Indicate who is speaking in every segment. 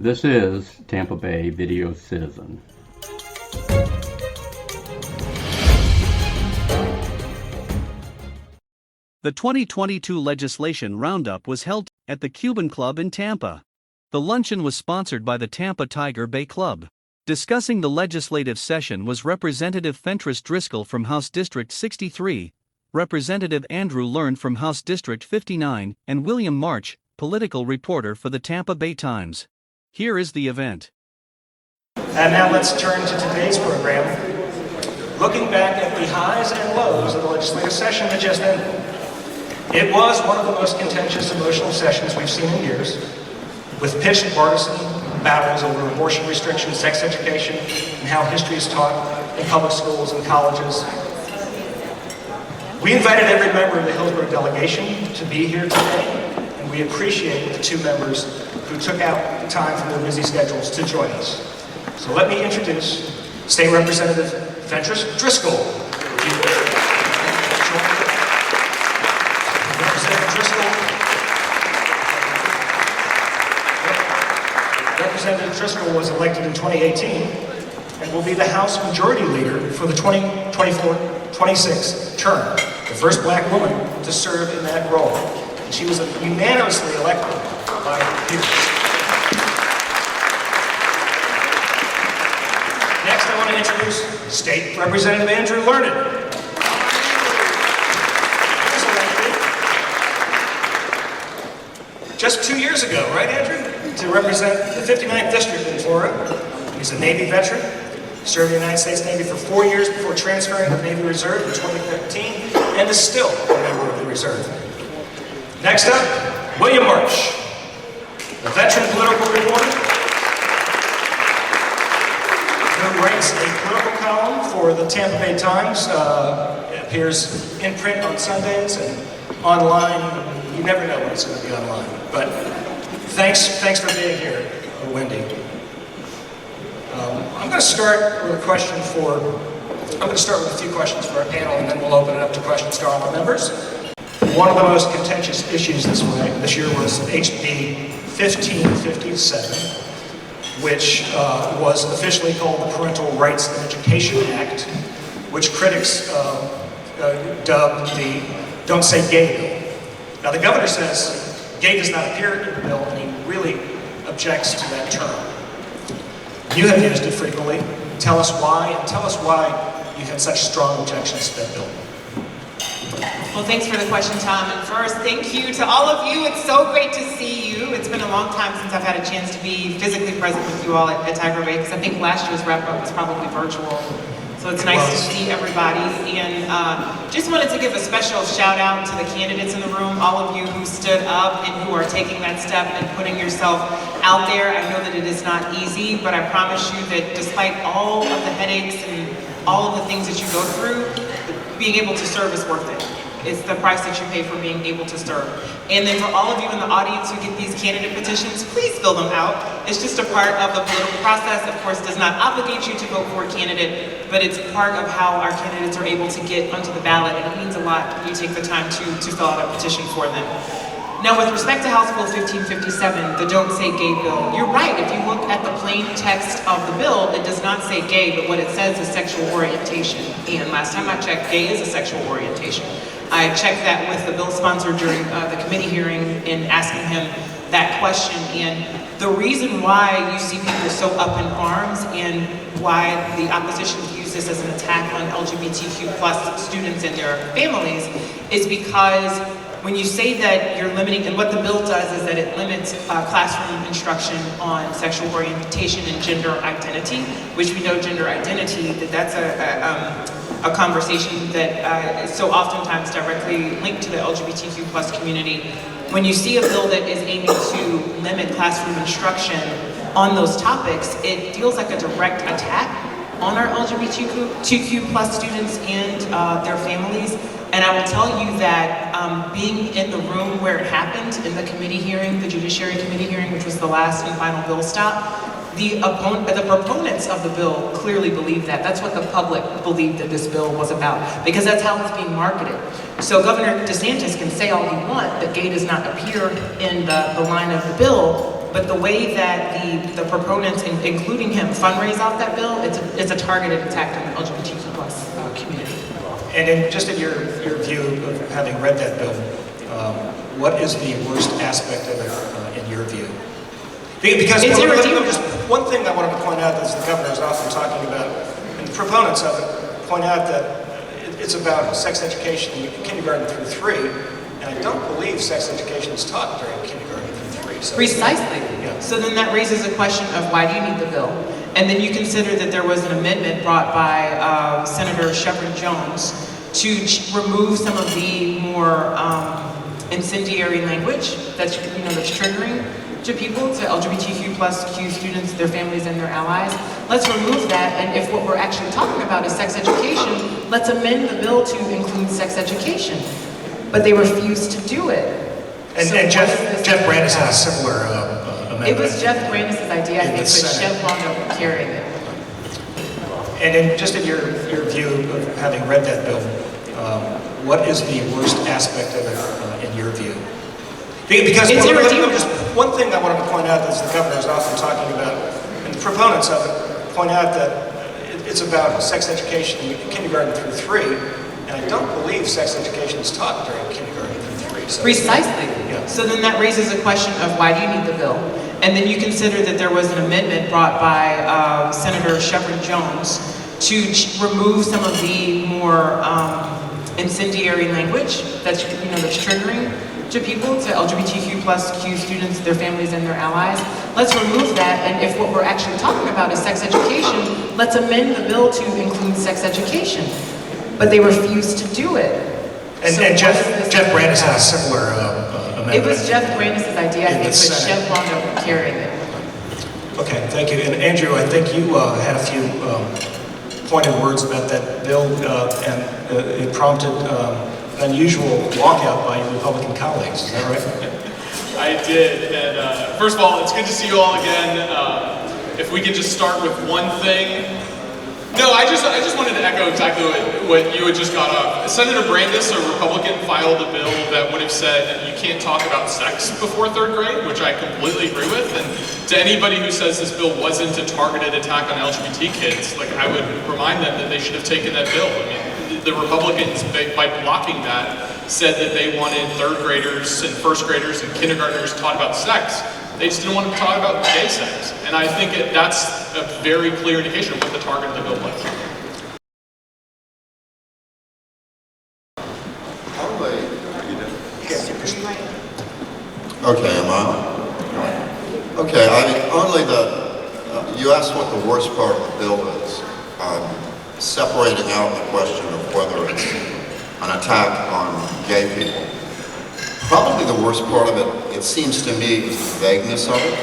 Speaker 1: This is Tampa Bay Video Citizen.
Speaker 2: The 2022 legislation roundup was held at the Cuban Club in Tampa. The luncheon was sponsored by the Tampa Tiger Bay Club. Discussing the legislative session was Representative Fentrice Driskell from House District 63, Representative Andrew Learned from House District 59, and William March, political reporter for the Tampa Bay Times. Here is the event.
Speaker 3: And now let's turn to today's program, looking back at the highs and lows of the legislative session that just ended. It was one of the most contentious, emotional sessions we've seen in years, with pitched partisan battles over abortion restrictions, sex education, and how history is taught in public schools and colleges. We invited every member of the Hillsborough delegation to be here today, and we appreciate the two members who took out the time from their busy schedules to join us. So let me introduce State Representative Fentrice Driskell. Representative Driskell was elected in 2018 and will be the House Majority Leader for the 2024-26 term, the first black woman to serve in that role. And she was unanimously elected by people. Next, I want to introduce State Representative Andrew Learned. Just 2 years ago, right, Andrew? To represent the 59th District in Florida. He's a Navy veteran, served in the United States Navy for 4 years before transferring to the Navy Reserve in 2013, and is still a member of the Reserve. Next up, William March, a veteran political reporter who writes a political column for the Tampa Bay Times. It appears in print on Sundays and online. You never know when it's going to be online, but thanks for being here, Wendy. I'm going to start with a few questions for our panel, and then we'll open it up to questions to all our members. One of the most contentious issues this year was HB 1557, which was officially called the Parental Rights and Education Act, which critics dubbed the Don't Say Gay bill. Now, the governor says gay does not appear in the bill, and he really objects to that term. You have used it frequently. Tell us why, and tell us why you had such strong objections to that bill.
Speaker 4: Well, thanks for the question, Tom. And first, thank you to all of you. It's so great to see you. It's been a long time since I've had a chance to be physically present with you all at Tiger Bay, because I think last year's wrap-up was probably virtual. So it's nice to see everybody, and just wanted to give a special shout out to the candidates in the room, all of you who stood up and who are taking that step and putting yourself out there. I know that it is not easy, but I promise you that despite all of the headaches and all of the things that you go through, being able to serve is worth it. It's the price that you pay for being able to serve. And then for all of you in the audience who get these candidate petitions, please fill them out. It's just a part of the political process. Of course, does not obligate you to vote for a candidate, but it's part of how our candidates are able to get onto the ballot, and it means a lot when you take the time to fill out a petition for them. Now, with respect to House Bill 1557, the Don't Say Gay bill, you're right. If you look at the plain text of the bill, it does not say gay, but what it says is sexual orientation. And last time I checked, gay is a sexual orientation. I checked that with the bill sponsor during the committee hearing in asking him that question. And the reason why you see people so up in arms and why the opposition views this as an attack on LGBTQ+ students and their families is because when you say that you're limiting, and what the bill does is that it limits classroom instruction on sexual orientation and gender identity, which we know gender identity, that's a conversation that is so oftentimes directly linked to the LGBTQ+ community. When you see a bill that is aiming to limit classroom instruction on those topics, it feels like a direct attack on our LGBTQ+ students and their families. And I will tell you that being in the room where it happened, in the committee hearing, the Judiciary Committee hearing, which was the last and final bill stop, the proponents of the bill clearly believed that. That's what the public believed that this bill was about, because that's how it's being marketed. So Governor DeSantis can say all he wants that gay does not appear in the line of the bill, But the way that the proponents, including him, fundraise off that bill, it's a targeted attack on the LGBTQ plus community.
Speaker 3: And in your view of having read that bill, what is the worst aspect of it in your view? Because
Speaker 4: it's irredeemable.
Speaker 3: just one thing I wanted to point out is the governor is often talking about, and the proponents of it point out that it's about sex education in kindergarten through 3, and I don't believe sex education is taught during kindergarten through 3. So
Speaker 4: Precisely.
Speaker 3: Yeah.
Speaker 4: So then that raises a question of why do you need the bill? And then you consider that there was an amendment brought by Senator Shepard Jones to remove some of the more incendiary language that's triggering to people, to LGBTQ plus Q students, their families, and their allies. Let's remove that, and if what we're actually talking about is sex education, let's amend the bill to include sex education. But they refused to do it.
Speaker 3: And,
Speaker 4: So
Speaker 3: and Jeff
Speaker 4: what is this
Speaker 3: Brandis
Speaker 4: about?
Speaker 3: had a similar amendment.
Speaker 4: It was Jeff Brandis' idea, I
Speaker 3: In the
Speaker 4: think, but
Speaker 3: Senate.
Speaker 4: Chev wound up carrying it.
Speaker 3: And in your view of having read that bill, what is the worst aspect of it in your view? Because
Speaker 4: It's irredeemable.
Speaker 3: just one thing I wanted to point out is the governor is often talking about, and the proponents of it point out that it's about sex education in kindergarten through 3, and I don't believe sex education is taught during kindergarten through 3. So
Speaker 4: Precisely.
Speaker 3: Yeah.
Speaker 4: So then that raises a question of why do you need the bill? And then you consider that there was an amendment brought by Senator Shepard Jones to remove some of the more incendiary language that's triggering to people, to LGBTQ plus Q students, their families, and their allies. Let's remove that, and if what we're actually talking about is sex education, let's amend the bill to include sex education. But they refused to do it.
Speaker 3: And,
Speaker 4: So
Speaker 3: and
Speaker 4: what
Speaker 3: Jeff
Speaker 4: is this
Speaker 3: Brandis had a
Speaker 4: about?
Speaker 3: similar amendment.
Speaker 4: It was Jeff Brandis' idea, I
Speaker 3: In
Speaker 4: think,
Speaker 3: the
Speaker 4: but
Speaker 3: Senate.
Speaker 4: Chev wound up carrying it.
Speaker 3: Okay, thank you. And Andrew, I think you had a few pointed words about that bill, and it prompted an unusual walkout by your Republican colleagues. Is that right?
Speaker 5: I did, and first of all, it's good to see you all again. If we could just start with one thing. No, I just wanted to echo exactly what you had just got up. Senator Brandis, a Republican, filed a bill that would have said you can't talk about sex before 3rd grade, which I completely agree with. And to anybody who says this bill wasn't a targeted attack on LGBT kids, like I would remind them that they should have taken that bill. I mean, the Republicans, by blocking that, said that they wanted 3rd graders and 1st graders and kindergartners taught about sex. They just didn't want to talk about gay sex. And I think that's a very clear indication of what the target of the bill was.
Speaker 6: Okay, am I on? Okay, I mean, only you asked what the worst part of the bill is. Separating out the question of whether it's an attack on gay people. Probably the worst part of it seems to me, is the vagueness of it.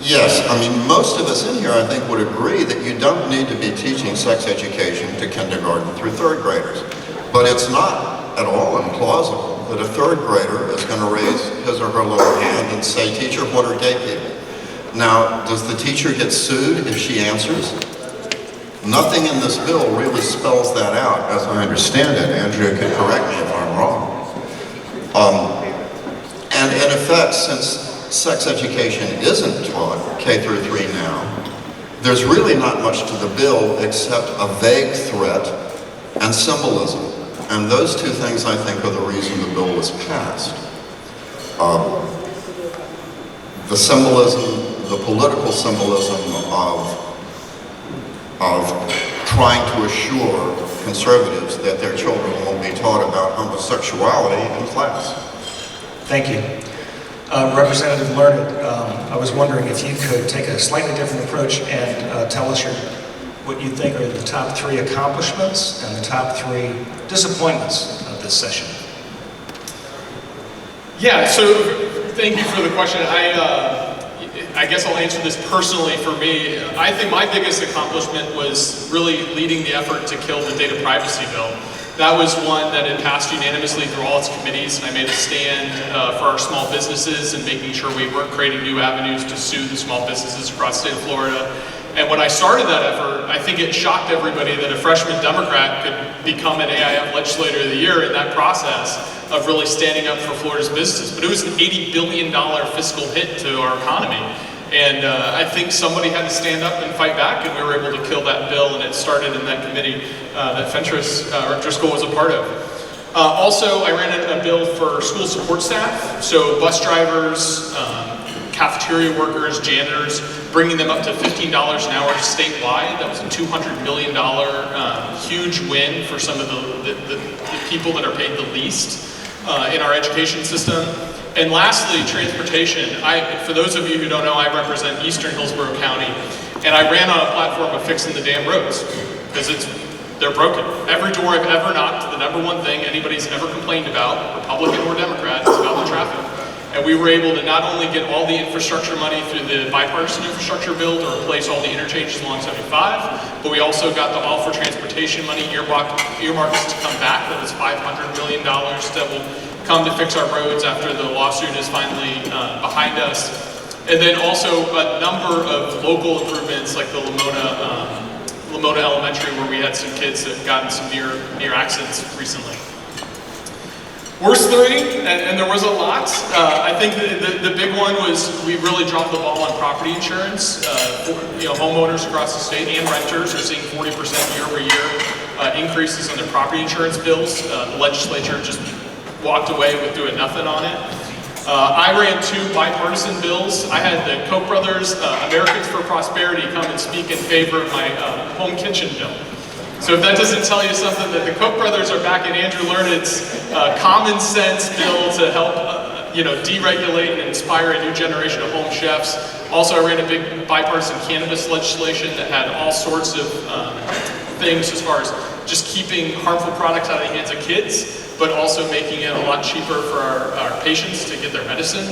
Speaker 6: Yes, I mean, most of us in here, I think, would agree that you don't need to be teaching sex education to kindergarten through 3rd graders. But it's not at all implausible that a 3rd grader is going to raise his or her little hand and say, "Teacher, what are gay people?" Now, does the teacher get sued if she answers? Nothing in this bill really spells that out, as I understand it. Andrea could correct me if I'm wrong. And in effect, since sex education isn't taught K through 3 now, there's really not much to the bill except a vague threat and symbolism. And those two things, I think, are the reason the bill was passed. The symbolism, the political symbolism of trying to assure conservatives that their children won't be taught about homosexuality in class.
Speaker 3: Thank you. Representative Learned, I was wondering if you could take a slightly different approach and tell us what you think are the top 3 accomplishments and the top 3 disappointments of this session.
Speaker 5: Yeah, so thank you for the question. I guess I'll answer this personally for me. I think my biggest accomplishment was really leading the effort to kill the data privacy bill. That was one that had passed unanimously through all its committees, and I made a stand for our small businesses and making sure we weren't creating new avenues to sue the small businesses across the state of Florida. And when I started that effort, I think it shocked everybody that a freshman Democrat could become an AIF Legislator of the Year in that process of really standing up for Florida's businesses. But it was an $80 billion fiscal hit to our economy. And I think somebody had to stand up and fight back, and we were able to kill that bill, and it started in that committee that Fentrice Driskell was a part of. Also, I ran a bill for school support staff, so bus drivers, cafeteria workers, janitors, bringing them up to $15 an hour statewide. That was a $200 million huge win for some of the people that are paid the least in our education system. And lastly, transportation. For those of you who don't know, I represent Eastern Hillsborough County, and I ran on a platform of fixing the damn roads, because they're broken. Every door I've ever knocked, the number one thing anybody's ever complained about, Republican or Democrat, is about the traffic. And we were able to not only get all the infrastructure money through the bipartisan infrastructure bill to replace all the interchanges along 75, but we also got the all for transportation money earmarked to come back. That was $500 million that will come to fix our roads after the lawsuit is finally behind us. And then also a number of local improvements like the Lamona Elementary, where we had some kids that have gotten some near accidents recently. Worst three, and there was a lot. I think the big one was we really dropped the ball on property insurance. Homeowners across the state and renters are seeing 40% year-over-year increases on their property insurance bills. The legislature just walked away with doing nothing on it. I ran 2 bipartisan bills. I had the Koch brothers, Americans for Prosperity, come and speak in favor of my home kitchen bill. So if that doesn't tell you something, that the Koch brothers are back in Andrew Learned's common sense bill to help deregulate and inspire a new generation of home chefs. Also, I ran a big bipartisan cannabis legislation that had all sorts of things as far as just keeping harmful products out of the hands of kids, but also making it a lot cheaper for our patients to get their medicine.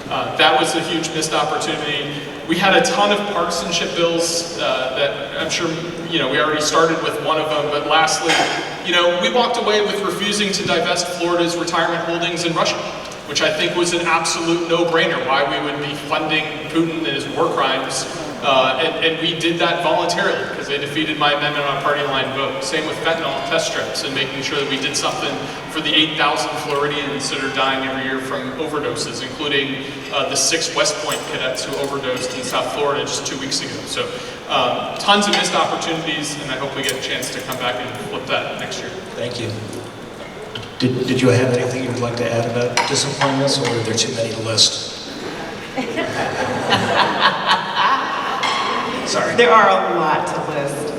Speaker 5: That was a huge missed opportunity. We had a ton of partisanship bills that I'm sure, we already started with one of them, but lastly, we walked away with refusing to divest Florida's retirement holdings in Russia, which I think was an absolute no-brainer, why we would be funding Putin and his war crimes. And we did that voluntarily because they defeated my amendment on a party line vote. Same with fentanyl test strips and making sure that we did something for the 8,000 Floridians that are dying every year from overdoses, including the 6 West Point cadets who overdosed in South Florida just 2 weeks ago. So tons of missed opportunities, and I hope we get a chance to come back and flip that next year.
Speaker 3: Thank you. Did you have anything you would like to add about disappointments, or are there too many to list? Sorry.
Speaker 4: There are a lot to list.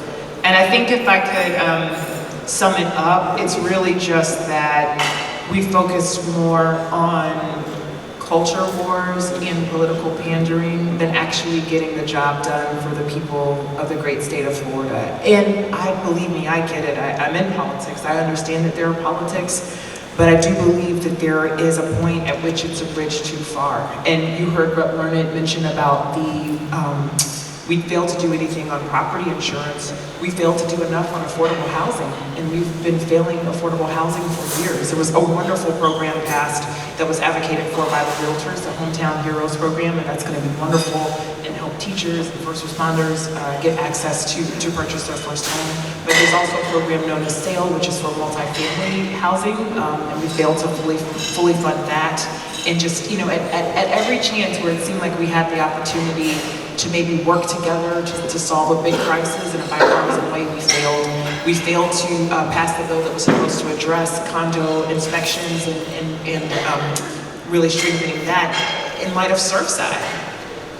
Speaker 4: And I think if I could sum it up, it's really just that we focus more on culture wars and political pandering than actually getting the job done for the people of the great state of Florida. And believe me, I get it. I'm in politics. I understand that there are politics, but I do believe that there is a point at which it's a bridge too far. And you heard Rep. Learned mention about we failed to do anything on property insurance. We failed to do enough on affordable housing, and we've been failing affordable housing for years. There was a wonderful program passed that was advocated for by the realtors, the Hometown Heroes program, and that's going to be wonderful and help teachers and first responders get access to purchase their first home. But there's also a program known as SAIL, which is for multifamily housing, and we failed to fully fund that. And just, at every chance where it seemed like we had the opportunity to maybe work together to solve a big crisis in a bipartisan way, we failed to pass the bill that was supposed to address condo inspections and really strengthening that in light of Surfside.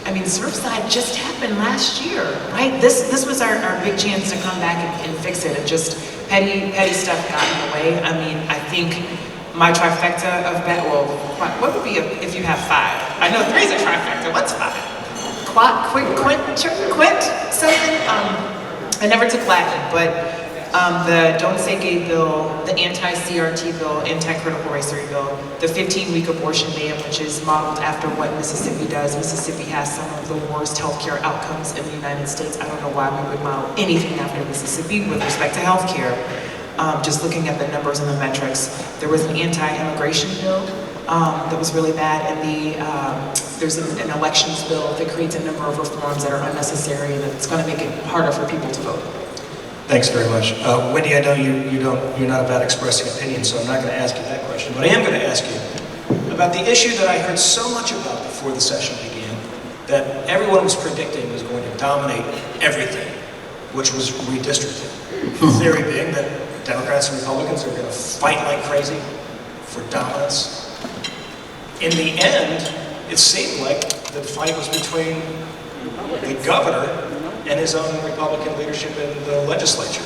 Speaker 4: I mean, Surfside just happened last year, right? This was our big chance to come back and fix it, and just petty stuff got in the way. I mean, I think my trifecta of what would be if you have 5? I know 3 is a trifecta. What's 5? Quint something. I never took Latin, but the Don't Say Gay bill, the anti-CRT bill, anti-critical race theory bill, the 15-week abortion ban, which is modeled after what Mississippi does. Mississippi has some of the worst healthcare outcomes in the United States. I don't know why we would model anything after Mississippi with respect to healthcare. Just looking at the numbers and the metrics. There was an anti-immigration bill. that was really bad, and there's an elections bill that creates a number of reforms that are unnecessary, and it's going to make it harder for people to vote.
Speaker 3: Thanks very much. Wendy, I know you're not about expressing opinions, so I'm not going to ask you that question. But I am going to ask you about the issue that I heard so much about before the session began, that everyone was predicting was going to dominate everything, which was redistricting. The theory being that Democrats and Republicans are going to fight like crazy for dominance. In the end, it seemed like the fight was between the governor and his own Republican leadership in the legislature.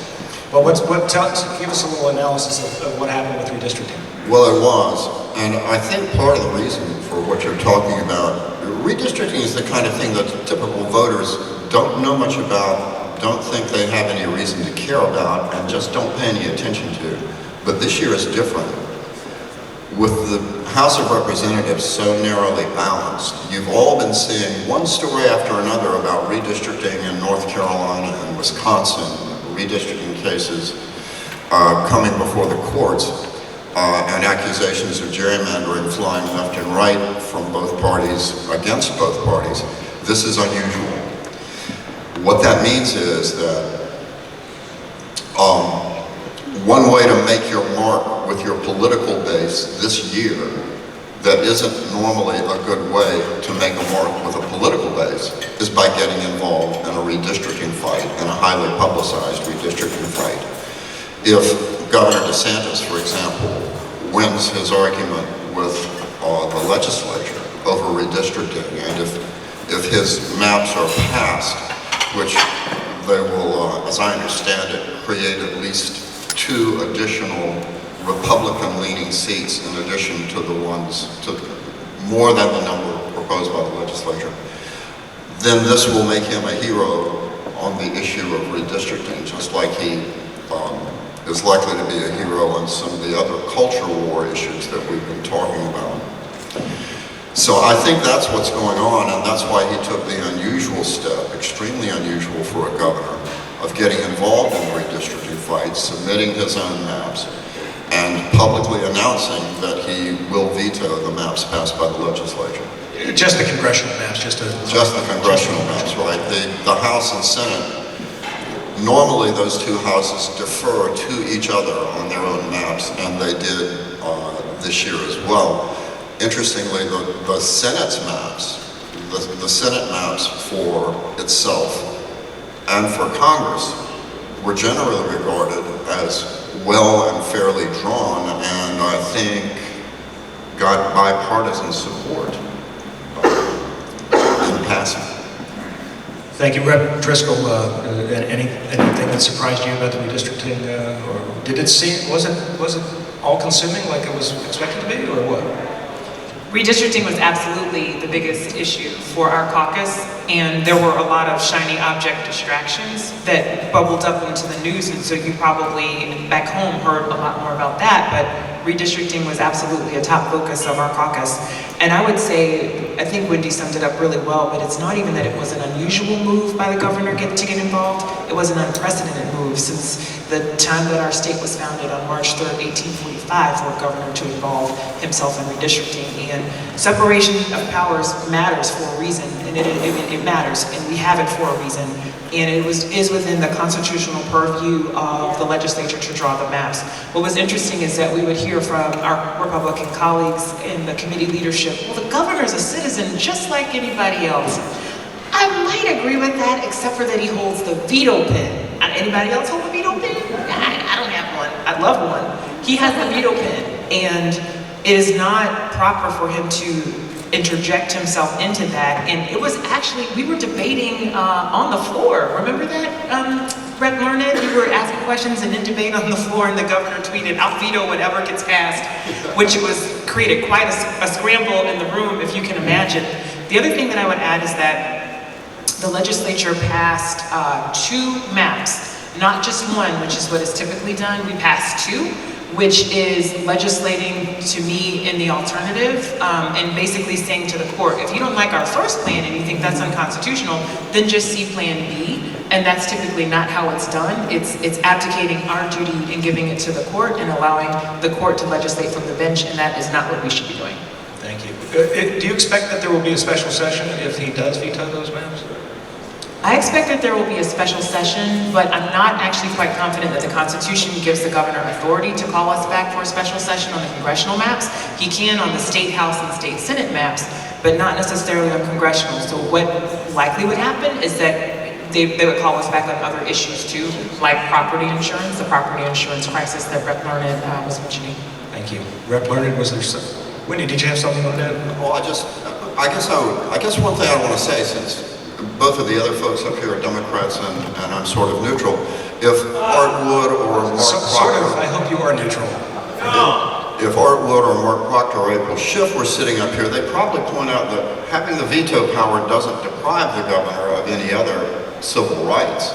Speaker 3: Well, give us a little analysis of what happened with redistricting.
Speaker 6: Well, it was, and I think part of the reason for what you're talking about, redistricting is the kind of thing that typical voters don't know much about, don't think they have any reason to care about, and just don't pay any attention to. But this year is different. With the House of Representatives so narrowly balanced, you've all been seeing one story after another about redistricting in North Carolina and Wisconsin, redistricting cases coming before the courts, and accusations of gerrymandering flying left and right from both parties, against both parties. This is unusual. What that means is that one way to make your mark with your political base this year that isn't normally a good way to make a mark with a political base is by getting involved in a redistricting fight, in a highly publicized redistricting fight. If Governor DeSantis, for example, wins his argument with the legislature over redistricting, and if his maps are passed, which they will, as I understand it, create at least 2 additional Republican-leaning seats in addition to the ones, more than the number proposed by the legislature, then this will make him a hero on the issue of redistricting, just like he is likely to be a hero on some of the other culture war issues that we've been talking about. So I think that's what's going on, and that's why he took the unusual step, extremely unusual for a governor, of getting involved in the redistricting fight, submitting his own maps, and publicly announcing that he will veto the maps passed by the legislature.
Speaker 3: Just the congressional maps, just the
Speaker 6: congressional maps, right? The House and Senate, normally those 2 houses defer to each other on their own maps, and they did this year as well. Interestingly, the Senate's maps, the Senate maps for itself and for Congress were generally regarded as well and fairly drawn, and I think got bipartisan support in passing.
Speaker 3: Thank you, Rep. Driskell. Anything that surprised you about the redistricting, or did it seem, was it all-consuming like it was expected to be, or what?
Speaker 4: Redistricting was absolutely the biggest issue for our caucus, and there were a lot of shiny object distractions that bubbled up into the news, and so you probably back home heard a lot more about that, but redistricting was absolutely a top focus of our caucus. And I would say, I think Wendy summed it up really well, but it's not even that it was an unusual move by the governor to get involved, it was an unprecedented move since the time that our state was founded on March 3rd, 1845, for a governor to involve himself in redistricting. And separation of powers matters for a reason, and it matters, and we have it for a reason. And it is within the constitutional purview of the legislature to draw the maps. What was interesting is that we would hear from our Republican colleagues in the committee leadership, well, the governor's a citizen just like anybody else. I might agree with that, except for that he holds the veto pen. Anybody else hold a veto pen? I don't have one. I'd love one. He has the veto pen, and it is not proper for him to interject himself into that. And it was actually, we were debating on the floor. Remember that, Rep. Learned? We were asking questions and in debate on the floor, and the governor tweeted, "I'll veto whatever gets passed," which created quite a scramble in the room, if you can imagine. The other thing that I would add is that the legislature passed 2 maps, not just one, which is what is typically done. We passed 2, which is legislating to me in the alternative, and basically saying to the court, if you don't like our first plan and you think that's unconstitutional, then just see Plan B. And that's typically not how it's done. It's abdicating our duty and giving it to the court and allowing the court to legislate from the bench, and that is not what we should be doing.
Speaker 3: Do you expect that there will be a special session if he does veto those maps?
Speaker 4: I expect that there will be a special session, but I'm not actually quite confident that the Constitution gives the governor authority to call us back for a special session on the congressional maps. He can on the state house and state senate maps, but not necessarily on congressional. So what likely would happen is that they would call us back on other issues too, like property insurance, the property insurance crisis that Rep. Learned was mentioning.
Speaker 3: Thank you. Rep. Learned, was there some... Wendy, did you have something on that?
Speaker 6: Well, I guess one thing I want to say, since both of the other folks up here are Democrats and I'm sort of neutral, if Art Wood or Mark
Speaker 3: Sort of,
Speaker 6: Proctor...
Speaker 3: I hope you are neutral.
Speaker 6: If Art Wood or Mark Proctor or April Schiff were sitting up here, they'd probably point out that having the veto power doesn't deprive the governor of any other civil rights.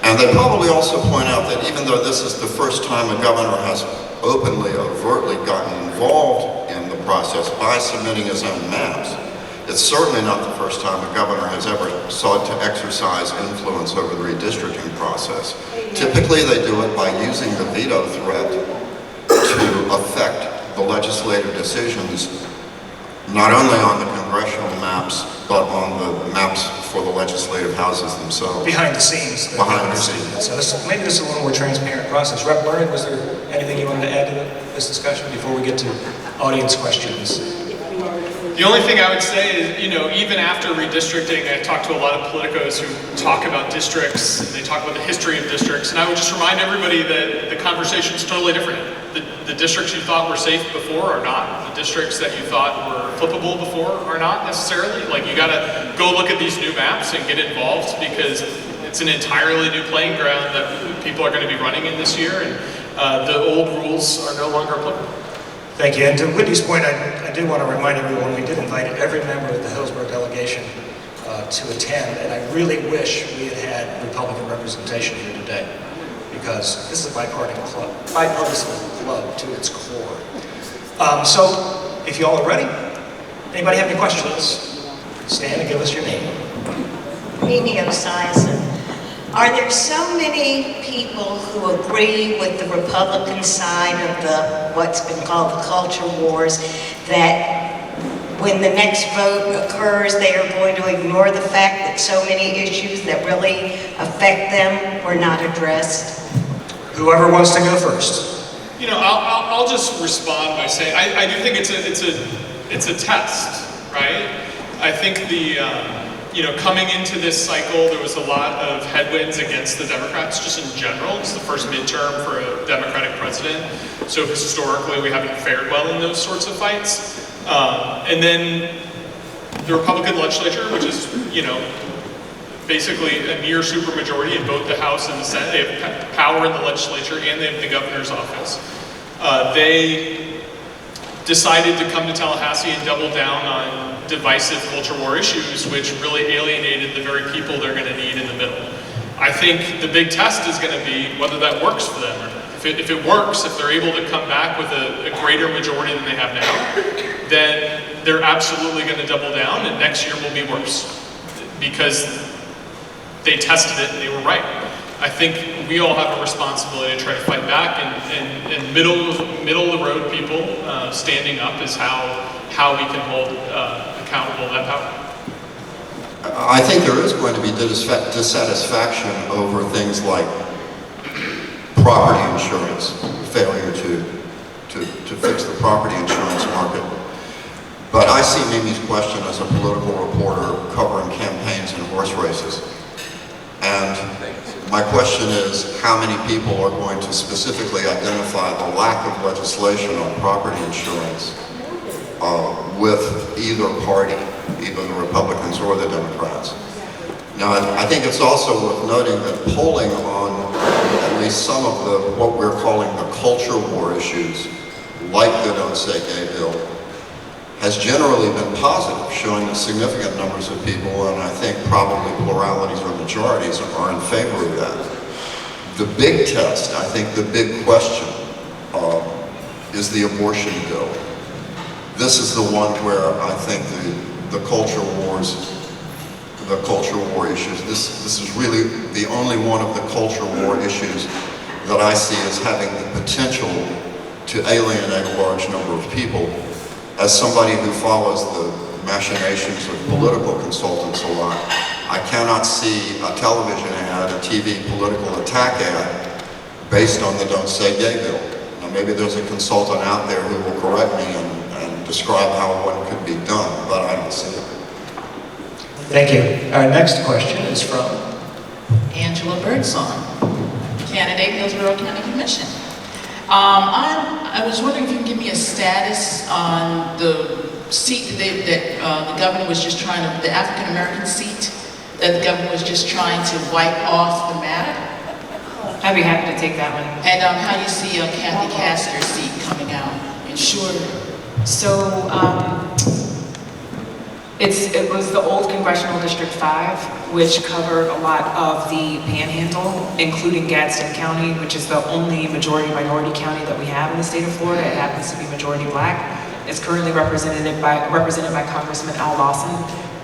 Speaker 6: And they probably also point out that even though this is the first time a governor has openly, overtly gotten involved in the process by submitting his own maps, it's certainly not the first time a governor has ever sought to exercise influence over the redistricting process. Typically they do it by using the veto threat to affect the legislative decisions, not only on the congressional maps, but on the maps for the legislative houses themselves.
Speaker 3: Behind the scenes.
Speaker 6: Behind the scenes.
Speaker 3: So maybe this is a little more transparent process. Rep. Learned, was there anything you wanted to add to this discussion before we get to audience questions?
Speaker 5: The only thing I would say is, even after redistricting, I talked to a lot of politicos who talk about districts, and they talk about the history of districts, and I would just remind everybody that the conversation is totally different. The districts you thought were safe before are not. The districts that you thought were flippable before are not necessarily. Like, you gotta go look at these new maps and get involved, because it's an entirely new playing ground that people are gonna be running in this year, and the old rules are no longer applicable.
Speaker 3: Thank you. And to Whitney's point, I did want to remind everyone we did invite every member of the Hillsborough delegation to attend, and I really wish we had had Republican representation here today, because this is a bipartisan club to its core. So, if you all are ready, anybody have any questions? Stand and give us your name.
Speaker 7: Mimi Osiason. Are there so many people who agree with the Republican side of what's been called the culture wars, that when the next vote occurs, they are going to ignore the fact that so many issues that really affect them were not addressed?
Speaker 3: Whoever wants to go first.
Speaker 5: I'll just respond by saying I do think it's a test, right? I think coming into this cycle, there was a lot of headwinds against the Democrats just in general. It's the first midterm for a Democratic president, so historically we haven't fared well in those sorts of fights. And then the Republican legislature, which is basically a near supermajority in both the House and the Senate. They have power in the legislature and they have the governor's office. They decided to come to Tallahassee and double down on divisive culture war issues, which really alienated the very people they're going to need in the middle. I think the big test is going to be whether that works for them or not. If it works, if they're able to come back with a greater majority than they have now, then they're absolutely going to double down, and next year will be worse because they tested it and they were right. I think we all have a responsibility to try to fight back, and middle of the road people standing up is how we can hold accountable that power.
Speaker 6: I think there is going to be dissatisfaction over things like property insurance, failure to fix the property insurance market. But I see Mimi's question as a political reporter covering campaigns and horse races. And my question is, how many people are going to specifically identify the lack of legislation on property insurance with either party, either the Republicans or the Democrats? Now, I think it's also worth noting that polling on at least some of what we're calling the culture war issues, like the Don't Say Gay bill, has generally been positive, showing that significant numbers of people, and I think probably pluralities or majorities, are in favor of that. The big test, I think the big question, is the abortion bill. This is the one where I think the culture war issues, this is really the only one of the culture war issues that I see as having the potential to alienate a large number of people as somebody who follows the machinations of political consultants a lot, I cannot see a television ad, a TV political attack ad, based on the Don't Say Gay bill. Now maybe there's a consultant out there who will correct me and describe how one could be done, but I don't see it.
Speaker 3: Thank you. Our next question is from
Speaker 8: Angela Birdsong, candidate, Hillsborough County Commission. I was wondering if you can give me a status on the seat that the governor was just trying to, the African American seat that the governor was just trying to wipe off the map.
Speaker 4: I'd be happy to take that one.
Speaker 8: And how you see Kathy Castor's seat coming out.
Speaker 4: Sure. So, it was the old Congressional District 5, which covered a lot of the Panhandle, including Gadsden County, which is the only majority-minority county that we have in the state of Florida. It happens to be majority black. It's currently represented by Congressman Al Lawson,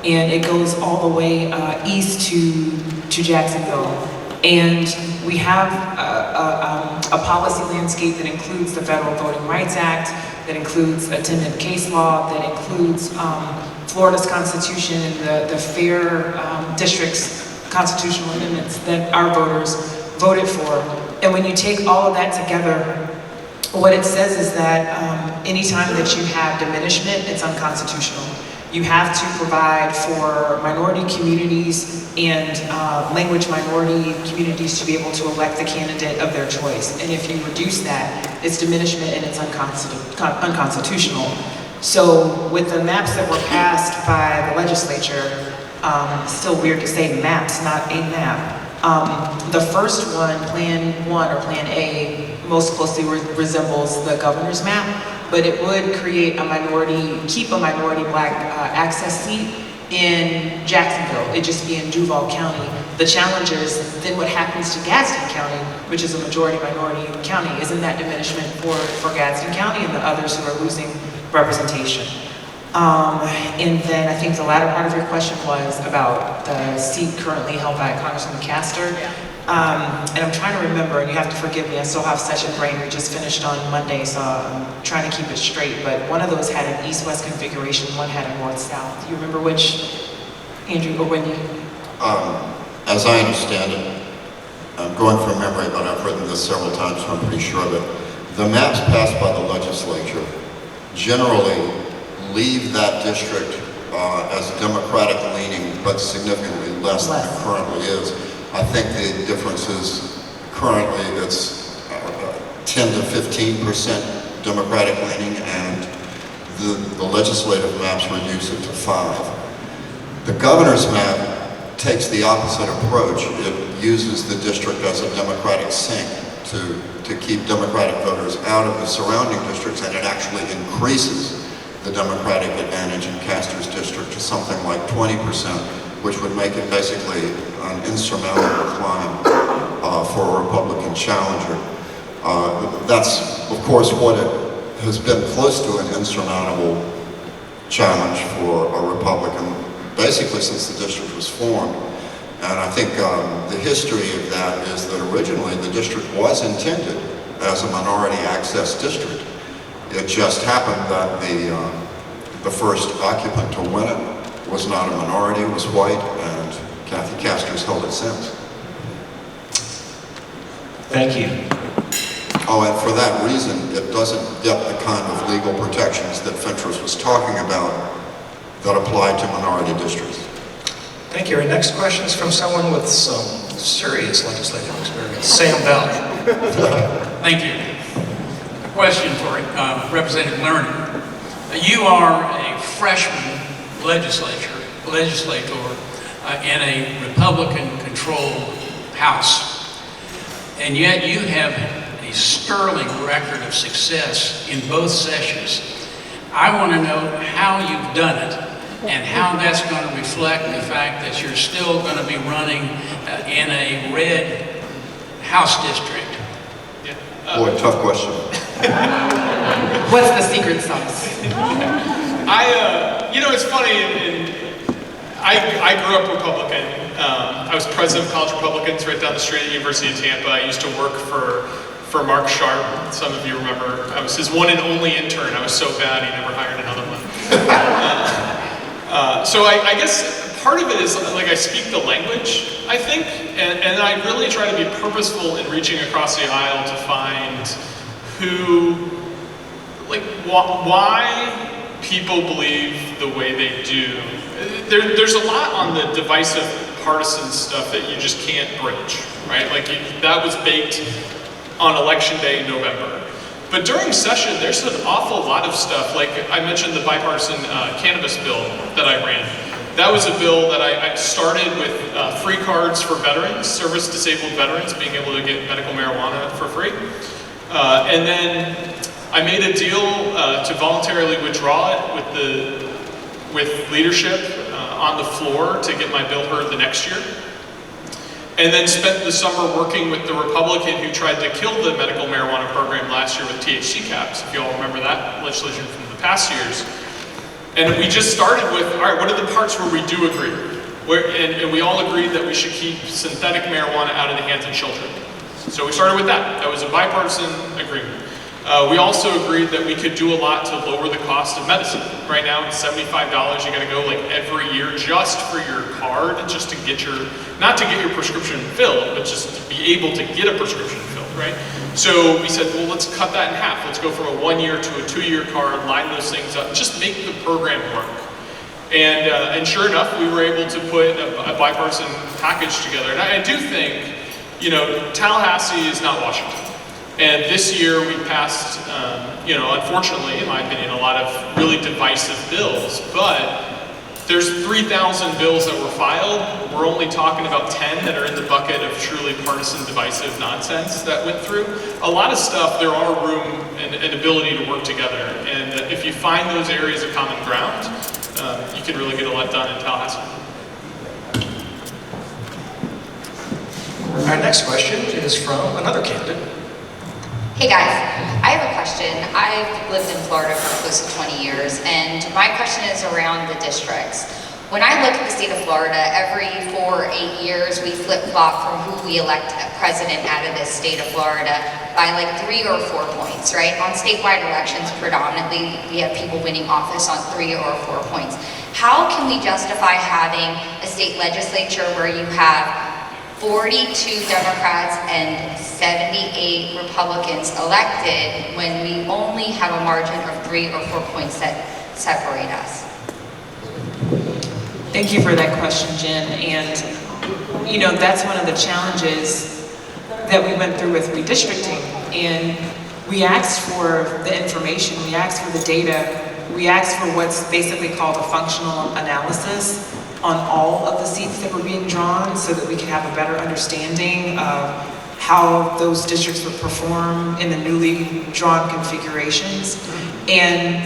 Speaker 4: and it goes all the way east to Jacksonville. And we have a policy landscape that includes the Federal Voting Rights Act, that includes attendant case law, that includes Florida's Constitution and the fair district's constitutional amendments that our voters voted for. And when you take all of that together, what it says is that anytime that you have diminishment, it's unconstitutional. You have to provide for minority communities and language minority communities to be able to elect the candidate of their choice. And if you reduce that, it's diminishment and it's unconstitutional. So with the maps that were passed by the legislature, still weird to say maps, not a map. The first one, Plan 1 or Plan A, most closely resembles the governor's map, but it would create keep a minority black access seat in Jacksonville. It'd just be in Duval County. The challenge is then what happens to Gadsden County, which is a majority minority county. Isn't that diminishment for Gadsden County and the others who are losing representation? And then I think the latter part of your question was about the seat currently held by Congressman Castor. And I'm trying to remember, and you have to forgive me, I still have session brain. We just finished on Monday, so I'm trying to keep it straight. But one of those had an east-west configuration, one had a north-south. Do you remember which, Andrew or Wendy?
Speaker 6: As I understand it, I'm going from memory, but I've written this several times, so I'm pretty sure that the maps passed by the legislature generally leave that district as Democratic leaning, but significantly less than it currently is. I think the difference is currently it's 10 to 15% Democratic leaning, and the legislative maps reduce it to 5. The governor's map takes the opposite approach. It uses the district as a Democratic sink to keep Democratic voters out of the surrounding districts, and it actually increases the Democratic advantage in Castor's district to something like 20%, which would make it basically an insurmountable climb for a Republican challenger. That's, of course, what it has been close to an insurmountable challenge for a Republican, basically since the district was formed. And I think the history of that is that originally the district was intended as a minority access district. It just happened that the first occupant to win it was not a minority, it was white, and Kathy Castor's held it since.
Speaker 3: Thank you.
Speaker 6: Oh, and for that reason, it doesn't get the kind of legal protections that Fentrice was talking about that apply to minority districts.
Speaker 3: Thank you. Our next question is from someone with some serious legislative experience. Sam Bell.
Speaker 9: Thank you. Question for Representative Learned. You are a freshman legislator in a Republican-controlled House, and yet you have a sterling record of success in both sessions. I want to know how you've done it and how that's going to reflect the fact that you're still going to be running in a red House district.
Speaker 6: Boy, tough question.
Speaker 4: What's the secret sauce?
Speaker 5: You know, it's funny, I grew up Republican. I was president of College Republicans right down the street at the University of Tampa. I used to work for for Mark Sharp. Some of you remember, I was his one and only intern. I was so bad he never hired another one. So I guess part of it is like I speak the language, I think, and I really try to be purposeful in reaching across the aisle to find why people believe the way they do. There's a lot on the divisive partisan stuff that you just can't bridge, right? Like that was baked on election day in November. But during session, there's an awful lot of stuff. Like I mentioned the bipartisan cannabis bill that I ran. That was a bill that I started with free cards for veterans, service-disabled veterans, being able to get medical marijuana for free. And then I made a deal to voluntarily withdraw it with leadership on the floor to get my bill heard the next year. And then spent the summer working with the Republican who tried to kill the medical marijuana program last year with THC caps, if you all remember that legislation from the past years. And we just started with, all right, what are the parts where we do agree? And we all agreed that we should keep synthetic marijuana out of the hands of children. So we started with that. That was a bipartisan agreement. We also agreed that we could do a lot to lower the cost of medicine. Right now it's $75. You gotta go like every year just for your card, just to get not to get your prescription filled, but just to be able to get a prescription filled, right? So we said, well, let's cut that in half. Let's go from a 1-year to a 2-year card, line those things up, just make the program work. And sure enough, we were able to put a bipartisan package together. And I do think, Tallahassee is not Washington. And this year we passed, unfortunately, in my opinion, a lot of really divisive bills, but there's 3,000 bills that were filed. We're only talking about 10 that are in the bucket of truly partisan divisive nonsense that went through. A lot of stuff, there are room and ability to work together. And if you find those areas of common ground, you can really get a lot done in Tallahassee.
Speaker 3: Our next question is from another candidate.
Speaker 10: Hey guys, I have a question. I've lived in Florida for close to 20 years, and my question is around the districts. When I look at the state of Florida, every 4 or 8 years, we flip-flop from who we elect a president out of this state of Florida by like 3 or 4 points, right? On statewide elections, predominantly, we have people winning office on 3 or 4 points. How can we justify having a state legislature where you have 42 Democrats and 78 Republicans elected when we only have a margin of 3 or 4 points that separate us?
Speaker 4: Thank you for that question, Jen. And, that's one of the challenges that we went through with redistricting. And we asked for the information, we asked for the data, we asked for what's basically called a functional analysis on all of the seats that were being drawn so that we could have a better understanding of how those districts would perform in the newly drawn configurations. And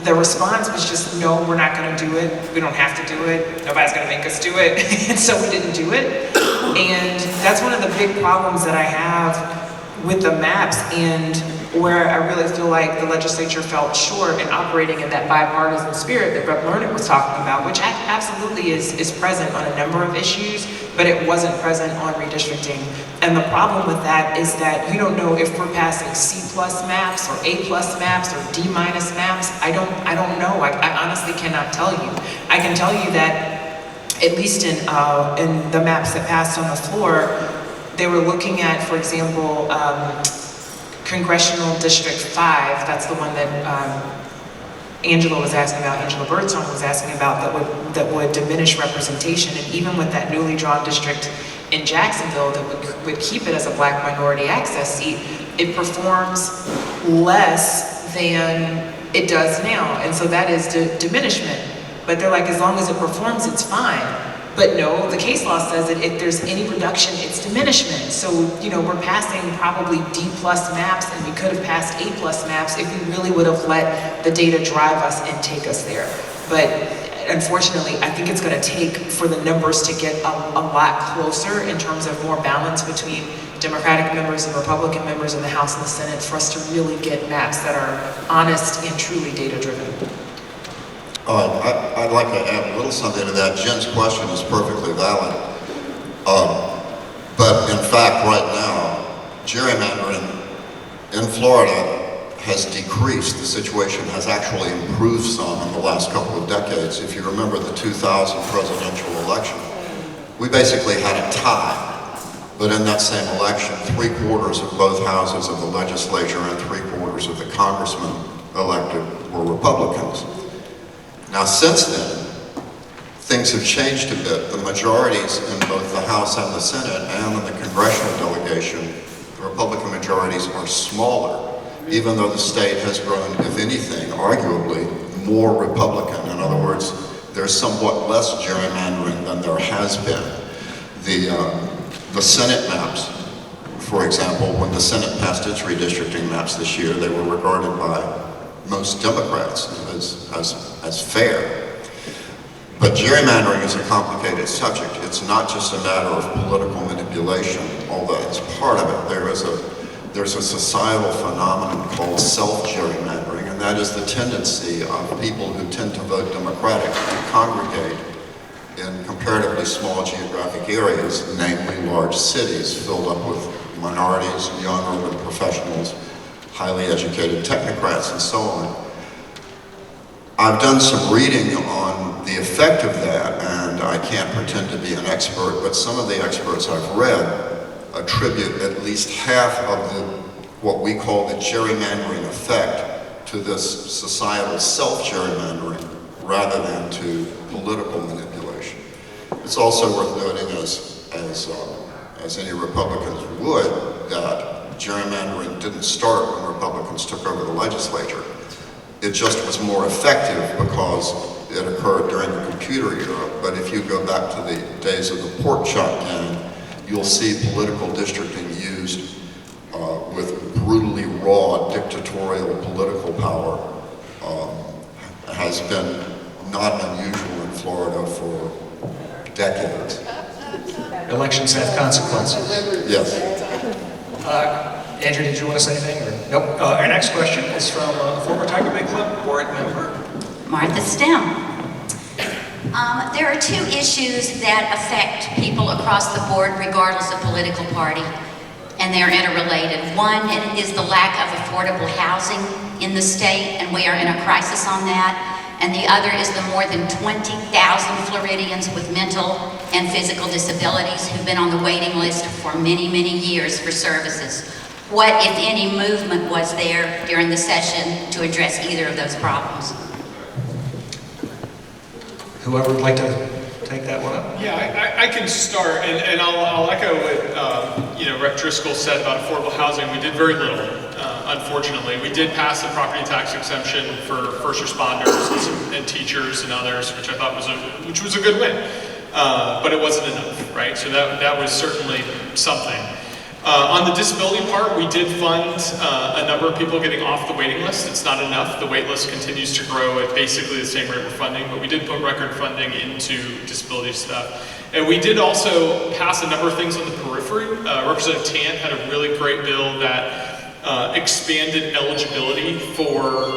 Speaker 4: the response was just, no, we're not gonna do it. We don't have to do it. Nobody's gonna make us do it. And so we didn't do it. And that's one of the big problems that I have with the maps, and where I really feel like the legislature fell short in operating in that bipartisan spirit that Rep. Learned was talking about, which absolutely is present on a number of issues, but it wasn't present on redistricting. And the problem with that is that you don't know if we're passing C+ maps or A+ maps or D- maps. I don't know. I honestly cannot tell you. I can tell you that at least in the maps that passed on the floor, they were looking at, for example, Congressional District 5, that's the one that Angela was asking about, Angela Birdsong was asking about, that would diminish representation. And even with that newly drawn district in Jacksonville that would keep it as a Black minority access seat, it performs less than it does now. And so that is diminishment. But they're like, as long as it performs, it's fine. But no, the case law says that if there's any reduction, it's diminishment. So, we're passing probably D+ maps, and we could have passed A+ maps if we really would have let the data drive us and take us there. But unfortunately, I think it's gonna take for the numbers to get a lot closer in terms of more balance between Democratic members and Republican members in the House and the Senate for us to really get maps that are honest and truly data-driven.
Speaker 6: I'd like to add a little something to that. Jen's question is perfectly valid. But in fact, right now, gerrymandering in Florida has decreased. The situation has actually improved some in the last couple of decades. If you remember the 2000 presidential election, we basically had a tie. But in that same election, 3/4 of both houses of the legislature and 3/4 of the congressmen elected were Republicans. Now, since then, things have changed a bit. The majorities in both the House and the Senate and in the congressional delegation, the Republican majorities are smaller, even though the state has grown, if anything, arguably more Republican. In other words, there's somewhat less gerrymandering than there has been. The Senate maps, for example, when the Senate passed its redistricting maps this year, they were regarded by most Democrats as fair. But gerrymandering is a complicated subject. It's not just a matter of political manipulation, although it's part of it. There's a societal phenomenon called self-gerrymandering, and that is the tendency of people who tend to vote Democratic to congregate in comparatively small geographic areas, namely large cities filled up with minorities, young urban professionals, highly educated technocrats, and so on. I've done some reading on the effect of that, and I can't pretend to be an expert, but some of the experts I've read attribute at least half of what we call the gerrymandering effect to this societal self-gerrymandering rather than to political manipulation. It's also worth noting, as any Republicans would, that gerrymandering didn't start when Republicans took over the legislature. It just was more effective because it occurred during the computer era. But if you go back to the days of the pork chop gang, you'll see political districting used with brutally raw dictatorial political power has been not unusual in Florida for decades.
Speaker 3: Elections have consequences.
Speaker 6: Yes.
Speaker 3: Andrew, did you want to say anything? Or? Nope. Our next question is from a former Tiger Bay Club board member.
Speaker 11: Martha Stem. There are two issues that affect people across the board regardless of political party, and they're interrelated. One is the lack of affordable housing in the state, and we are in a crisis on that. And the other is the more than 20,000 Floridians with mental and physical disabilities who've been on the waiting list for many, many years for services. What, if any, movement was there during the session to address either of those problems?
Speaker 3: Whoever would like to take that one up?
Speaker 5: Yeah, I can start, and I'll echo what Rep. Driskell said about affordable housing. We did very little, unfortunately. We did pass the property tax exemption for first responders and teachers and others, which I thought was a good win, but it wasn't enough, right? So that was certainly something. On the disability part, we did fund a number of people getting off the waiting list. It's not enough. The wait list continues to grow at basically the same rate we're funding, but we did put record funding into disability stuff. And we did also pass a number of things on the periphery. Representative Tant had a really great bill that expanded eligibility for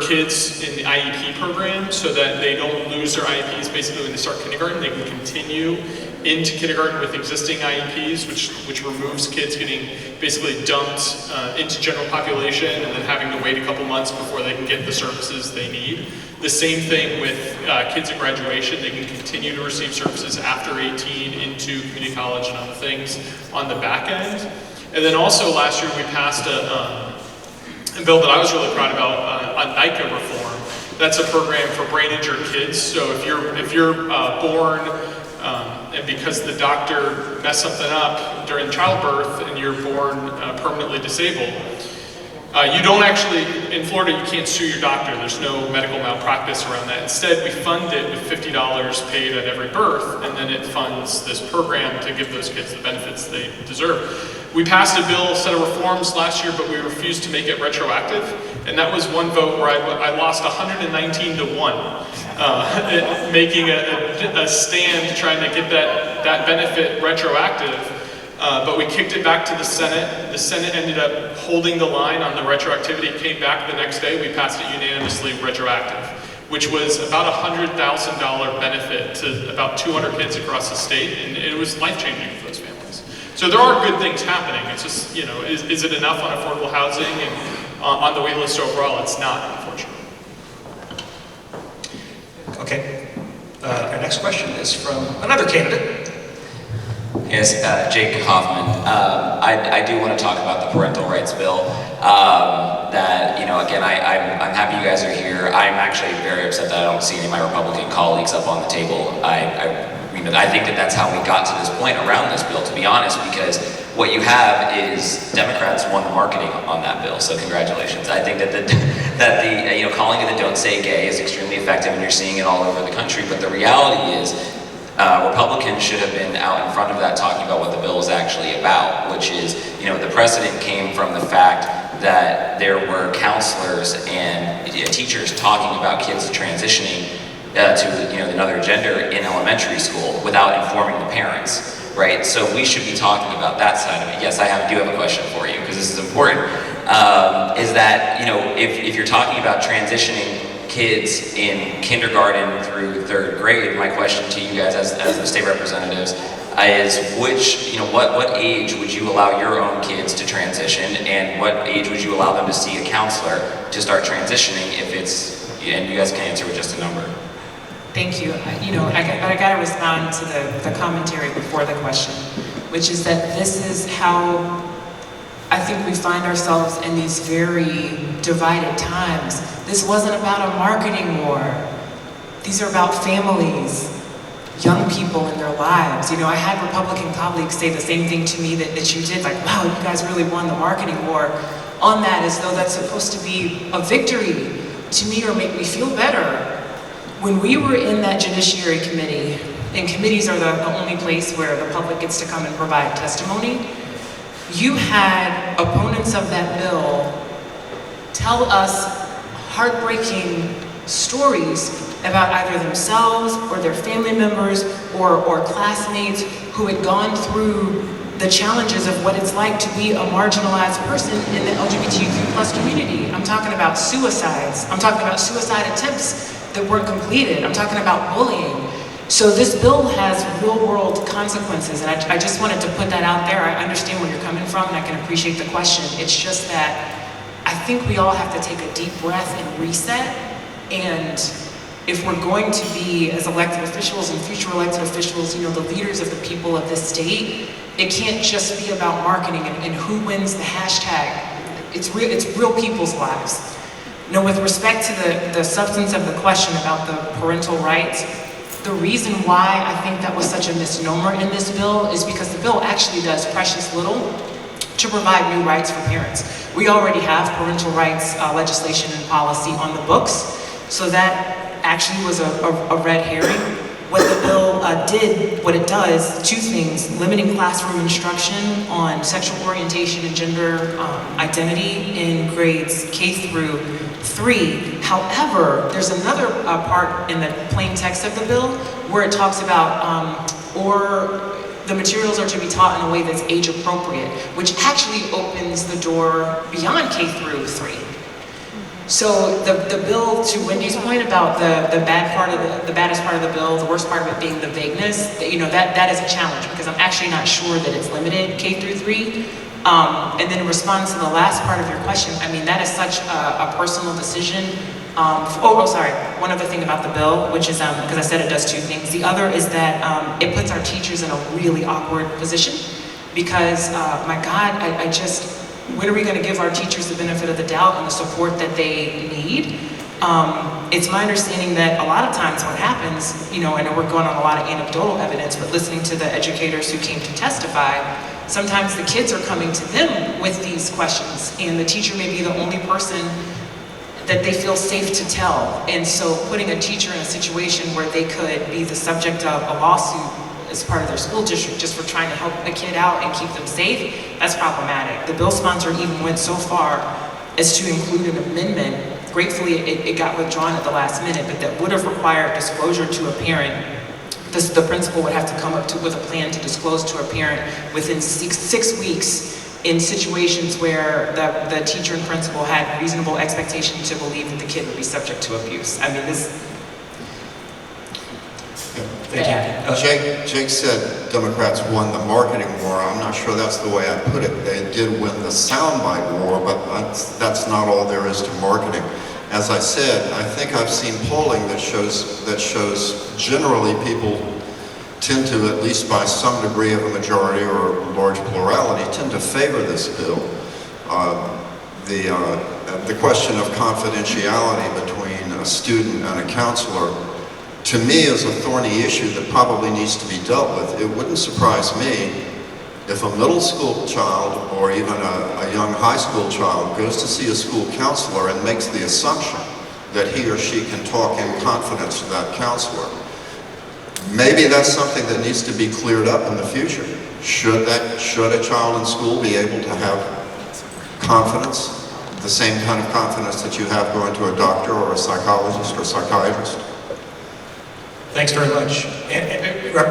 Speaker 5: kids in the IEP program so that they don't lose their IEPs basically when they start kindergarten. They can continue into kindergarten with existing IEPs, which removes kids getting basically dumped into general population and then having to wait a couple months before they can get the services they need. The same thing with kids at graduation. They can continue to receive services after 18 into community college and other things on the back end. And then also last year we passed a bill that I was really proud about on NICA reform. That's a program for brain injured kids. So if you're born and because the doctor messed something up during childbirth and you're born permanently disabled, you don't actually, in Florida, you can't sue your doctor. There's no medical malpractice around that. Instead, we fund it with $50 paid at every birth, and then it funds this program to give those kids the benefits they deserve. We passed a bill, set of reforms last year, but we refused to make it retroactive. And that was one vote where I lost 119 to 1, making a stand trying to get that benefit retroactive. But we kicked it back to the Senate. The Senate ended up holding the line on the retroactivity. It came back the next day. We passed it unanimously retroactive, which was about $100,000 benefit to about 200 kids across the state, and it was life-changing for those families. So there are good things happening. It's just, you know, is it enough on affordable housing and on the wait list overall? It's not, unfortunately.
Speaker 3: Okay. Our next question is from another candidate.
Speaker 12: Yes, Jake Hoffman. I do want to talk about the parental rights bill. That, you know, again, I'm happy you guys are here. I'm actually very upset that I don't see any of my Republican colleagues up on the table. I think that that's how we got to this point around this bill, to be honest, because what you have is Democrats won the marketing on that bill, so congratulations. I think that the you know, calling it the Don't Say Gay is extremely effective, and you're seeing it all over the country, but the reality is Republicans should have been out in front of that talking about what the bill is actually about, which is, you know, the precedent came from the fact that there were counselors and teachers talking about kids transitioning to, you know, another gender in elementary school without informing the parents, right? So we should be talking about that side of it. Yes, I do have a question for you, because this is important. Is that, you know, if you're talking about transitioning kids in kindergarten through 3rd grade, my question to you guys as the state representatives is what age would you allow your own kids to transition, and what age would you allow them to see a counselor to start transitioning if it's, and you guys can answer with just a number.
Speaker 4: Thank you. You know, I got to respond to the commentary before the question, which is that this is how I think we find ourselves in these very divided times. This wasn't about a marketing war. These are about families, young people in their lives. You know, I had Republican colleagues say the same thing to me that you did, like, wow, you guys really won the marketing war on that, as though that's supposed to be a victory to me or make me feel better. When we were in that Judiciary Committee, and committees are the only place where the public gets to come and provide testimony, you had opponents of that bill tell us heartbreaking stories about either themselves or their family members or classmates who had gone through the challenges of what it's like to be a marginalized person in the LGBTQ+ community. I'm talking about suicides. I'm talking about suicide attempts that weren't completed. I'm talking about bullying. So this bill has real-world consequences, and I just wanted to put that out there. I understand where you're coming from, and I can appreciate the question. It's just that I think we all have to take a deep breath and reset, and if we're going to be, as elected officials and future elected officials, you know, the leaders of the people of this state, it can't just be about marketing and who wins the hashtag. It's real people's lives. You know, with respect to the substance of the question about the parental rights, the reason why I think that was such a misnomer in this bill is because the bill actually does precious little to provide new rights for parents. We already have parental rights legislation and policy on the books, so that actually was a red herring. What the bill did, what it does, 2 things: limiting classroom instruction on sexual orientation and gender identity in grades K through 3. However, there's another part in the plain text of the bill where it talks about, or the materials are to be taught in a way that's age appropriate, which actually opens the door beyond K through 3. So the bill, to Wendy's point about the baddest part of the bill, the worst part of it being the vagueness, you know, that is a challenge, because I'm actually not sure that it's limited K through 3. And then in response to the last part of your question, I mean, that is such a personal decision. One other thing about the bill, which is, because I said it does 2 things. The other is that it puts our teachers in a really awkward position, because, my God, when are we going to give our teachers the benefit of the doubt and the support that they need? It's my understanding that a lot of times what happens, you know, I know we're going on a lot of anecdotal evidence, but listening to the educators who came to testify, sometimes the kids are coming to them with these questions, and the teacher may be the only person that they feel safe to tell. And so putting a teacher in a situation where they could be the subject of a lawsuit as part of their school district just for trying to help a kid out and keep them safe, that's problematic. The bill sponsor even went so far as to include an amendment. Gratefully, it got withdrawn at the last minute, but that would have required disclosure to a parent. The principal would have to come up with a plan to disclose to a parent within 6 weeks in situations where the teacher and principal had reasonable expectation to believe that the kid would be subject to abuse. I mean, this...
Speaker 3: Thank you.
Speaker 6: Jake said Democrats won the marketing war. I'm not sure that's the way I put it. They did win the soundbite war, but that's not all there is to marketing. As I said, I think I've seen polling that shows generally people tend to, at least by some degree of a majority or a large plurality, tend to favor this bill. The question of confidentiality between a student and a counselor, to me, is a thorny issue that probably needs to be dealt with. It wouldn't surprise me if a middle school child or even a young high school child goes to see a school counselor and makes the assumption that he or she can talk in confidence to that counselor. Maybe that's something that needs to be cleared up in the future. Should a child in school be able to have confidence, the same kind of confidence that you have going to a doctor or a psychologist or psychiatrist?
Speaker 3: Thanks very much.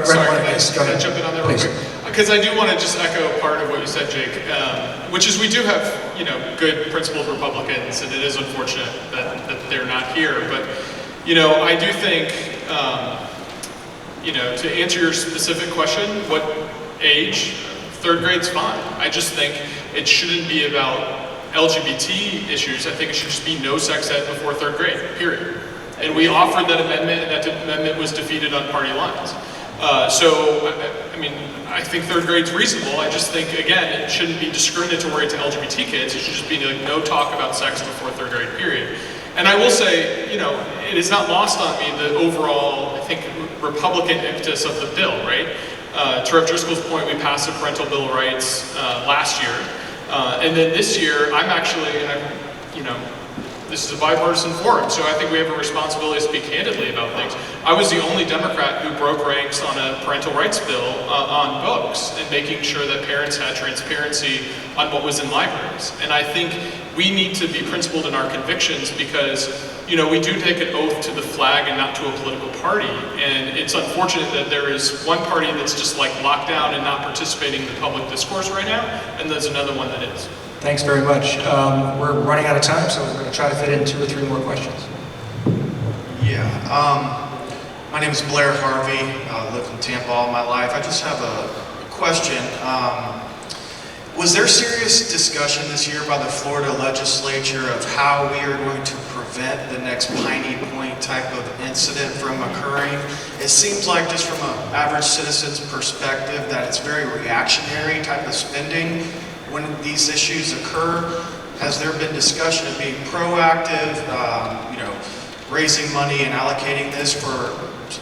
Speaker 5: Sorry, can I jump in on that real quick? Because I do want to just echo part of what you said, Jake, which is we do have, good principled Republicans, and it is unfortunate that they're not here. But, I do think, to answer your specific question, what age? Third grade's fine. I just think it shouldn't be about LGBT issues. I think it should just be no sex ed before third grade, period. And we offered that amendment, and that amendment was defeated on party lines. I think third grade's reasonable. I just think, again, it shouldn't be discriminatory to LGBT kids. It should just be like no talk about sex before third grade, period. And I will say, it is not lost on me the overall, I think, Republican impetus of the bill, right? To Rev. Driskell's point, we passed the parental bill of rights last year. And then this year, this is a bipartisan forum, so I think we have a responsibility to speak candidly about things. I was the only Democrat who broke ranks on a parental rights bill on books and making sure that parents had transparency on what was in libraries. And I think we need to be principled in our convictions because, we do take an oath to the flag and not to a political party. And it's unfortunate that there is one party that's just like locked down and not participating in the public discourse right now, and there's another one that is.
Speaker 3: Thanks very much. We're running out of time, so we're going to try to fit in 2 or 3 more questions.
Speaker 13: Yeah. My name is Blair Harvey. I lived in Tampa all my life. I just have a question. Was there serious discussion this year by the Florida legislature of how we are going to prevent the next Piney Point type of incident from occurring? It seems like, just from an average citizen's perspective, that it's very reactionary type of spending when these issues occur. Has there been discussion of being proactive, raising money and allocating this for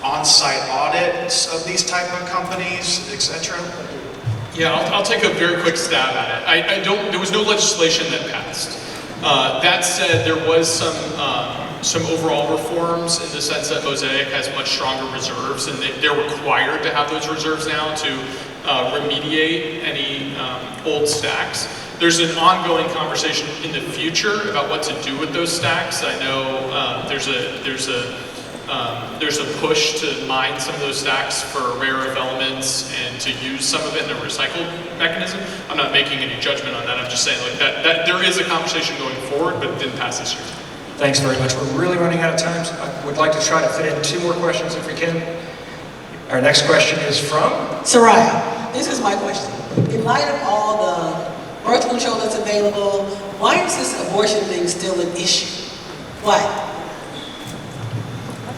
Speaker 13: on-site audits of these type of companies, etc.?
Speaker 5: Yeah, I'll take a very quick stab at it. There was no legislation that passed. That said, there was some overall reforms in the sense that Mosaic has much stronger reserves, and they're required to have those reserves now to remediate any old stacks. There's an ongoing conversation in the future about what to do with those stacks. I know there's a push to mine some of those stacks for rare earth elements and to use some of it in a recycle mechanism. I'm not making any judgment on that. I'm just saying that there is a conversation going forward, but it didn't pass this year.
Speaker 3: Thanks very much. We're really running out of time, so I would like to try to fit in 2 more questions if we can. Our next question is from
Speaker 14: Soraya. This is my question. In light of all the birth control that's available, why is this abortion thing still an issue? Why?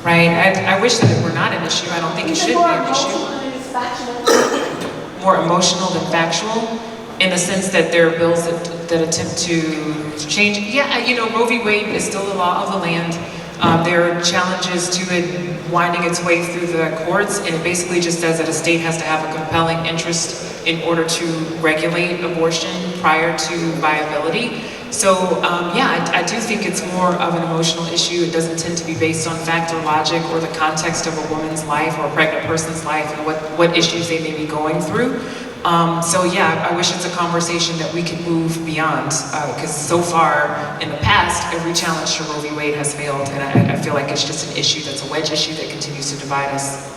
Speaker 4: Right, I wish that it were not an issue. I don't think it should be an issue. More emotional than factual, in the sense that there are bills that attempt to change. Yeah, Roe v. Wade is still the law of the land. There are challenges to it winding its way through the courts, and it basically just says that a state has to have a compelling interest in order to regulate abortion prior to viability. So, I do think it's more of an emotional issue. It doesn't tend to be based on fact or logic or the context of a woman's life or a pregnant person's life and what issues they may be going through. I wish it's a conversation that we can move beyond, because so far in the past, every challenge to Roe v. Wade has failed, and I feel like it's just an issue that's a wedge issue that continues to divide us.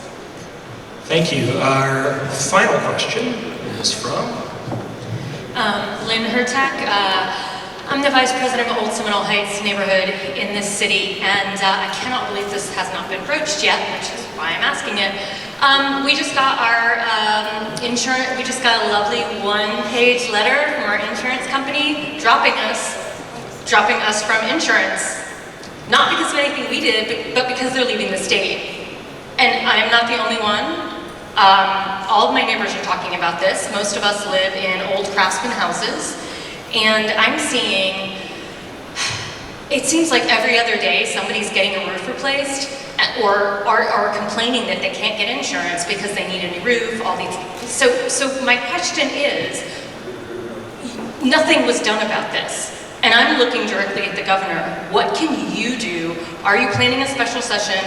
Speaker 3: Thank you. Our final question is from
Speaker 15: Lynn Hertak. I'm the Vice President of Old Seminole Heights neighborhood in this city, and I cannot believe this has not been broached yet, which is why I'm asking it. We just got our insurance, we just got a lovely one-page letter from our insurance company dropping us from insurance. Not because of anything we did, but because they're leaving the state. And I'm not the only one. All of my neighbors are talking about this. Most of us live in old craftsman houses. And I'm seeing, it seems like every other day somebody's getting a roof replaced or are complaining that they can't get insurance because they need a new roof, all these. So my question is, nothing was done about this. And I'm looking directly at the governor. What can you do? Are you planning a special session?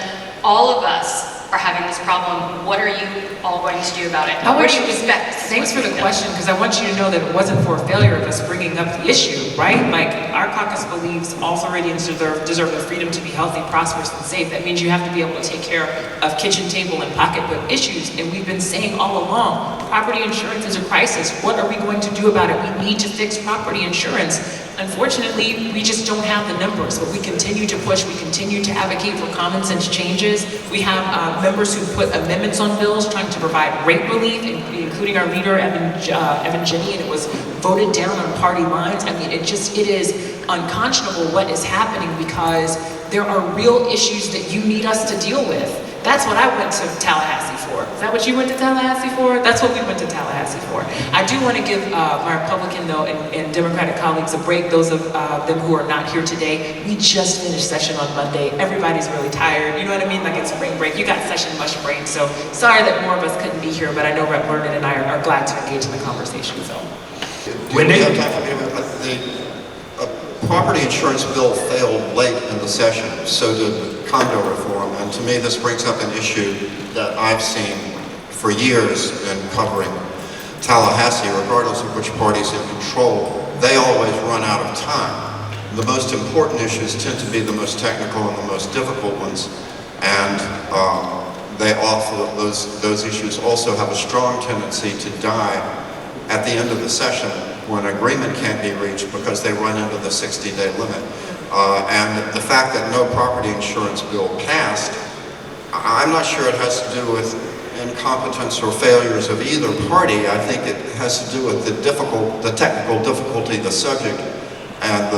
Speaker 15: All of us are having this problem. What are you all going to do about it? What do you expect?
Speaker 4: Thanks for the question, because I want you to know that it wasn't for a failure of us bringing up the issue, right? Like, our caucus believes all Floridians deserve the freedom to be healthy, prosperous, and safe. That means you have to be able to take care of kitchen table and pocketbook issues. And we've been saying all along, property insurance is a crisis. What are we going to do about it? We need to fix property insurance. Unfortunately, we just don't have the numbers, but we continue to push, we continue to advocate for common sense changes. We have members who put amendments on bills trying to provide rate relief, including our leader, Evan Jenny, and it was voted down on party lines. I mean, it is unconscionable what is happening, because there are real issues that you need us to deal with. That's what I went to Tallahassee for. Is that what you went to Tallahassee for? That's what we went to Tallahassee for. I do want to give my Republican, though, and Democratic colleagues a break, those of them who are not here today. We just finished session on Monday. Everybody's really tired. You know what I mean? Like, it's spring break. You got session mush brain. So sorry that more of us couldn't be here, but I know Rep. Learned and I are glad to engage in the conversation. So,
Speaker 6: Do we have time for me to the property insurance bill failed late in the session, so did condo reform, and to me this brings up an issue that I've seen for years in covering Tallahassee. Regardless of which party's in control, they always run out of time. The most important issues tend to be the most technical and the most difficult ones, and they often, those issues also have a strong tendency to die at the end of the session when agreement can't be reached because they run into the 60-day limit. And the fact that no property insurance bill passed, I'm not sure it has to do with incompetence or failures of either party. I think it has to do with the technical difficulty of the subject and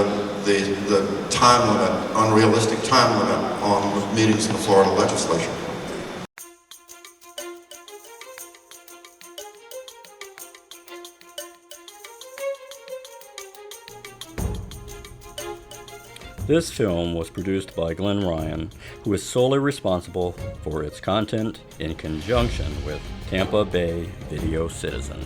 Speaker 6: the time limit, unrealistic time limit on meetings in the Florida legislature.
Speaker 1: This film was produced by Glenn Ryan, who is solely responsible for its content in conjunction with Tampa Bay Video Citizen.